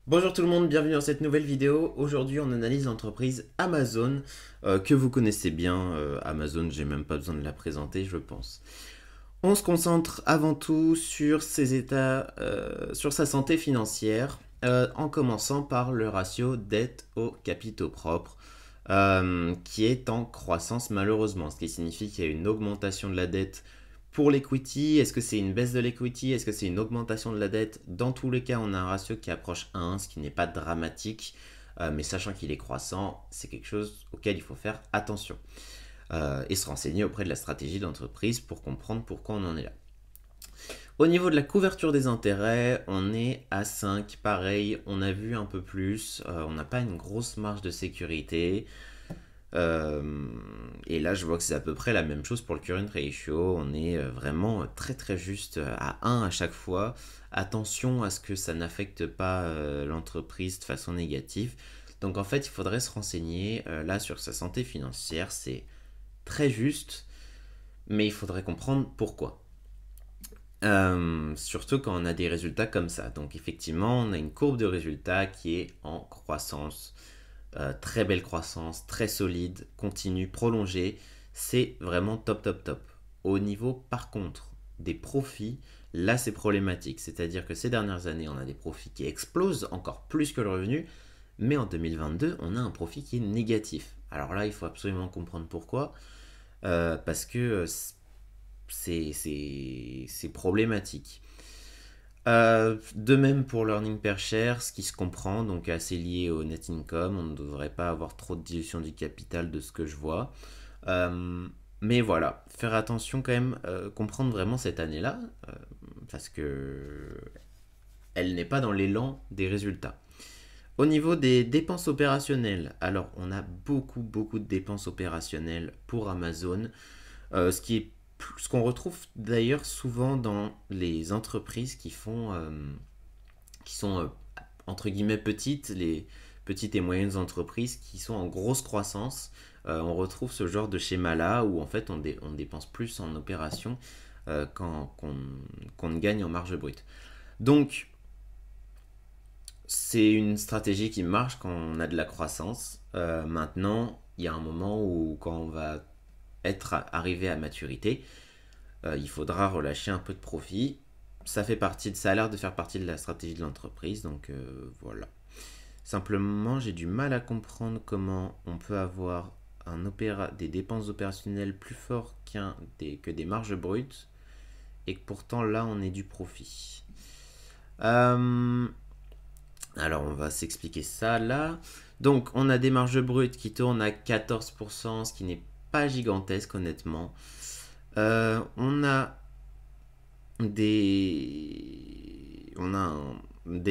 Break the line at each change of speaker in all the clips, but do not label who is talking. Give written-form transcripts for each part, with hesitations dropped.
Bonjour tout le monde, bienvenue dans cette nouvelle vidéo. Aujourd'hui, on analyse l'entreprise Amazon, que vous connaissez bien. Amazon, j'ai même pas besoin de la présenter, je pense. On se concentre avant tout sur ses états, sur sa santé financière, en commençant par le ratio dette aux capitaux propres, qui est en croissance malheureusement, ce qui signifie qu'il y a une augmentation de la dette pour l'equity. Est-ce que c'est une baisse de l'equity? Est-ce que c'est une augmentation de la dette? Dans tous les cas, on a un ratio qui approche 1, ce qui n'est pas dramatique, mais sachant qu'il est croissant, c'est quelque chose auquel il faut faire attention. Et se renseigner auprès de la stratégie de l'entreprise pour comprendre pourquoi on en est là. Au niveau de la couverture des intérêts, on est à 5, pareil, on a vu un peu plus, on n'a pas une grosse marge de sécurité. Et là, je vois que c'est à peu près la même chose pour le current ratio. On est vraiment très très juste à 1 à chaque fois. Attention à ce que ça n'affecte pas l'entreprise de façon négative. Donc en fait, il faudrait se renseigner là sur sa santé financière. C'est très juste, mais il faudrait comprendre pourquoi. Surtout quand on a des résultats comme ça. Donc effectivement, on a une courbe de résultats qui est en croissance. Très belle croissance, très solide, continue, prolongée. C'est vraiment top, top, top. Au niveau, par contre, des profits, là c'est problématique. C'est-à-dire que ces dernières années, on a des profits qui explosent encore plus que le revenu, mais en 2022, on a un profit qui est négatif. Alors là, il faut absolument comprendre pourquoi, parce que c'est problématique. De même pour l'earning per share, ce qui se comprend, donc assez lié au net income, on ne devrait pas avoir trop de dilution du capital de ce que je vois. Mais voilà, faire attention quand même, comprendre vraiment cette année-là, parce que elle n'est pas dans l'élan des résultats. Au niveau des dépenses opérationnelles, alors on a beaucoup de dépenses opérationnelles pour Amazon, ce qu'on retrouve d'ailleurs souvent dans les entreprises qui sont entre guillemets petites, les petites et moyennes entreprises qui sont en grosse croissance. On retrouve ce genre de schéma-là où en fait on dépense plus en opération qu'on ne gagne en marge brute. Donc c'est une stratégie qui marche quand on a de la croissance. Maintenant, il y a un moment où quand on va être arrivé à maturité, il faudra relâcher un peu de profit. Ça a l'air de faire partie de la stratégie de l'entreprise, donc voilà. Simplement, j'ai du mal à comprendre comment on peut avoir des dépenses opérationnelles plus fortes que des marges brutes, et que pourtant là, on est du profit. Euh, alors, on va s'expliquer ça là. Donc, on a des marges brutes qui tournent à 14%, ce qui n'est pas gigantesque, honnêtement. On a des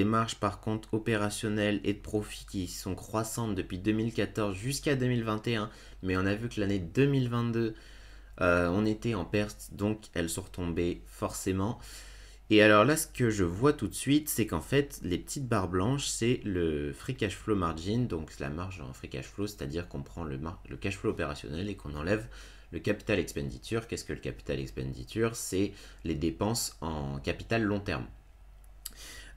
marges par contre opérationnelles et de profit qui sont croissantes depuis 2014 jusqu'à 2021, mais on a vu que l'année 2022, on était en perte, donc elles sont retombées forcément. Et alors là, ce que je vois tout de suite, c'est qu'en fait, les petites barres blanches, c'est le free cash flow margin, donc la marge en free cash flow, c'est-à-dire qu'on prend le cash flow opérationnel et qu'on enlève le capital expenditure. Qu'est-ce que le capital expenditure? C'est les dépenses en capital long terme.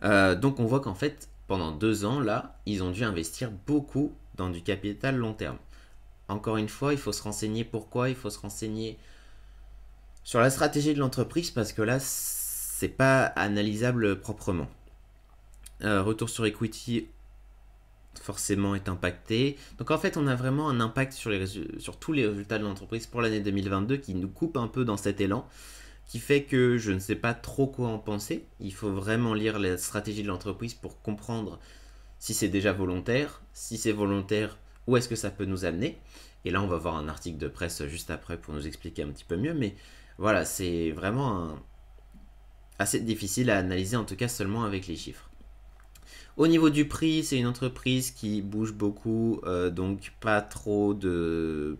Donc on voit qu'en fait, pendant 2 ans, là, ils ont dû investir beaucoup dans du capital long terme. Encore une fois, il faut se renseigner pourquoi, il faut se renseigner sur la stratégie de l'entreprise parce que là, c'est pas analysable proprement. Retour sur equity forcément est impacté. Donc en fait, on a vraiment un impact sur tous les résultats de l'entreprise pour l'année 2022 qui nous coupe un peu dans cet élan, qui fait que je ne sais pas trop quoi en penser. Il faut vraiment lire la stratégie de l'entreprise pour comprendre si c'est déjà volontaire, si c'est volontaire, où est-ce que ça peut nous amener. Et là, on va voir un article de presse juste après pour nous expliquer un petit peu mieux. Mais voilà, c'est vraiment assez difficile à analyser, en tout cas seulement avec les chiffres. Au niveau du prix, c'est une entreprise qui bouge beaucoup, donc pas trop de...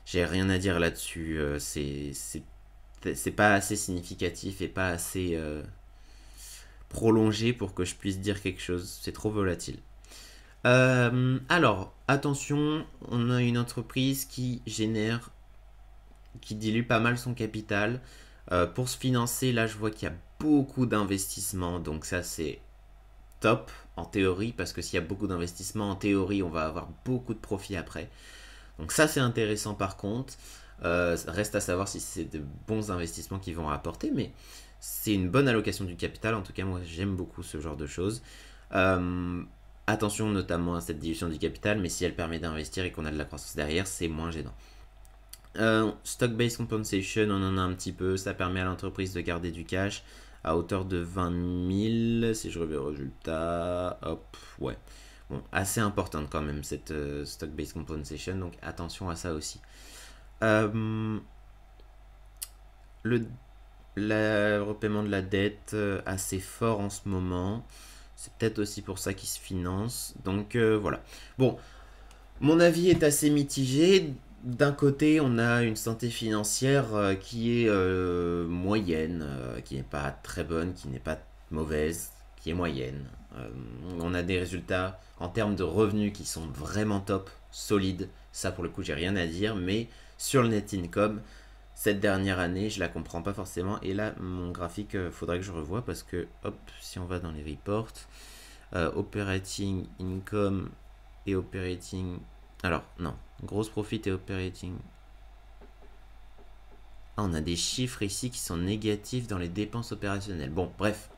J'ai rien à dire là-dessus, c'est pas assez significatif et pas assez prolongé pour que je puisse dire quelque chose, c'est trop volatile. Alors, attention, on a une entreprise qui dilue pas mal son capital. Pour se financer, là je vois qu'il y a beaucoup d'investissements, donc ça c'est top en théorie, parce que s'il y a beaucoup d'investissements, en théorie, on va avoir beaucoup de profits après. Donc ça, c'est intéressant par contre. Reste à savoir si c'est de bons investissements qui vont rapporter, mais c'est une bonne allocation du capital. En tout cas, moi, j'aime beaucoup ce genre de choses. Attention notamment à cette dilution du capital, mais si elle permet d'investir et qu'on a de la croissance derrière, c'est moins gênant. Stock-based compensation, on en a un petit peu. Ça permet à l'entreprise de garder du cash à hauteur de 20 000. Si je reviens au résultat, hop, ouais. Bon, assez importante quand même cette stock-based compensation, donc attention à ça aussi. Le repaiement de la dette assez fort en ce moment. C'est peut-être aussi pour ça qu'il se finance. Donc voilà. Bon, mon avis est assez mitigé. D'un côté, on a une santé financière qui est moyenne, qui n'est pas très bonne, qui n'est pas mauvaise, qui est moyenne. On a des résultats en termes de revenus qui sont vraiment top, solides. Ça, pour le coup, j'ai rien à dire. Mais sur le net income, cette dernière année, je la comprends pas forcément. Et là, mon graphique, faudrait que je revoie parce que, hop, si on va dans les reports, operating income et operating... Alors, non, gross profit et operating... Ah, on a des chiffres ici qui sont négatifs dans les dépenses opérationnelles. Bon, bref.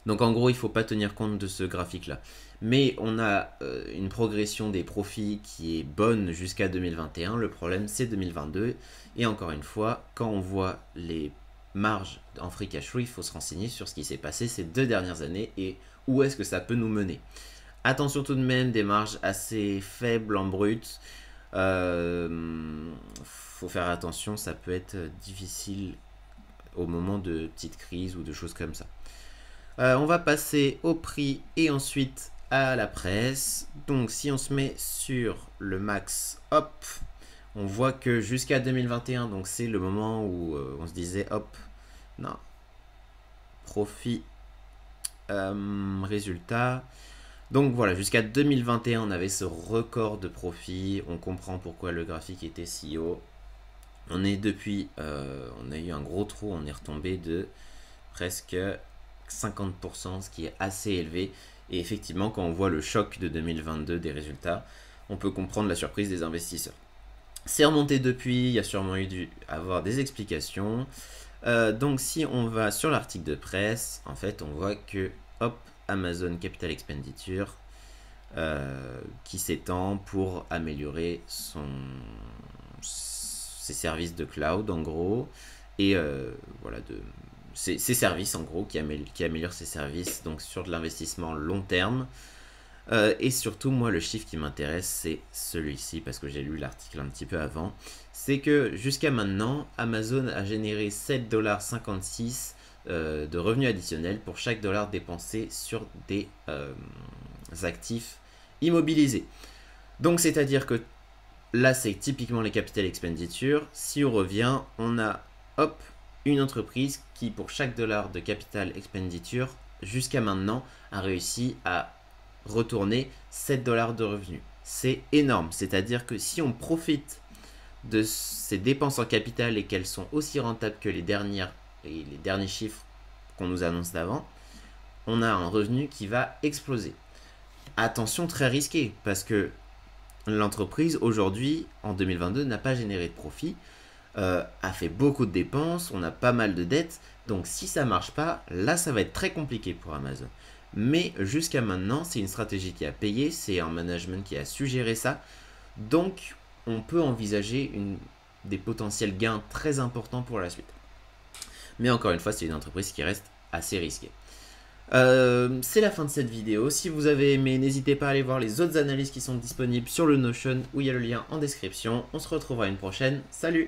Donc en gros, il ne faut pas tenir compte de ce graphique-là. Mais on a une progression des profits qui est bonne jusqu'à 2021. Le problème, c'est 2022. Et encore une fois, quand on voit les marges en free cash flow, il faut se renseigner sur ce qui s'est passé ces 2 dernières années et où est-ce que ça peut nous mener. Attention tout de même, des marges assez faibles en brut. Faut faire attention, ça peut être difficile au moment de petites crises ou de choses comme ça. On va passer au prix et ensuite à la presse. Donc si on se met sur le max, hop, on voit que jusqu'à 2021, donc c'est le moment où on se disait hop, non, profit, résultat. Donc voilà, jusqu'à 2021, on avait ce record de profit. On comprend pourquoi le graphique était si haut. On est depuis, on a eu un gros trou, on est retombé de presque 50%, ce qui est assez élevé. Et effectivement, quand on voit le choc de 2022 des résultats, on peut comprendre la surprise des investisseurs. C'est remonté depuis, il y a sûrement eu dû avoir des explications. Donc si on va sur l'article de presse, en fait, on voit que, hop, Amazon Capital Expenditure qui s'étend pour améliorer ses services de cloud en gros et voilà ses services en gros qui améliorent ses services donc sur de l'investissement long terme et surtout moi le chiffre qui m'intéresse c'est celui-ci parce que j'ai lu l'article un petit peu avant, c'est que jusqu'à maintenant Amazon a généré 7,56 $ de revenus additionnels pour chaque dollar dépensé sur des actifs immobilisés. Donc c'est à dire que là c'est typiquement les capital expenditures. Si on revient, on a hop une entreprise qui pour chaque dollar de capital expenditure jusqu'à maintenant a réussi à retourner 7 $ de revenus. C'est énorme, c'est à dire que si on profite de ces dépenses en capital et qu'elles sont aussi rentables que les derniers chiffres qu'on nous annonce d'avant, on a un revenu qui va exploser. Attention, très risqué, parce que l'entreprise, aujourd'hui, en 2022, n'a pas généré de profit, a fait beaucoup de dépenses, on a pas mal de dettes, donc si ça marche pas, là, ça va être très compliqué pour Amazon. Mais jusqu'à maintenant, c'est une stratégie qui a payé, c'est un management qui a su gérer ça, donc on peut envisager des potentiels gains très importants pour la suite. Mais encore une fois, c'est une entreprise qui reste assez risquée. C'est la fin de cette vidéo. Si vous avez aimé, n'hésitez pas à aller voir les autres analyses qui sont disponibles sur le Notion où il y a le lien en description. On se retrouvera une prochaine. Salut!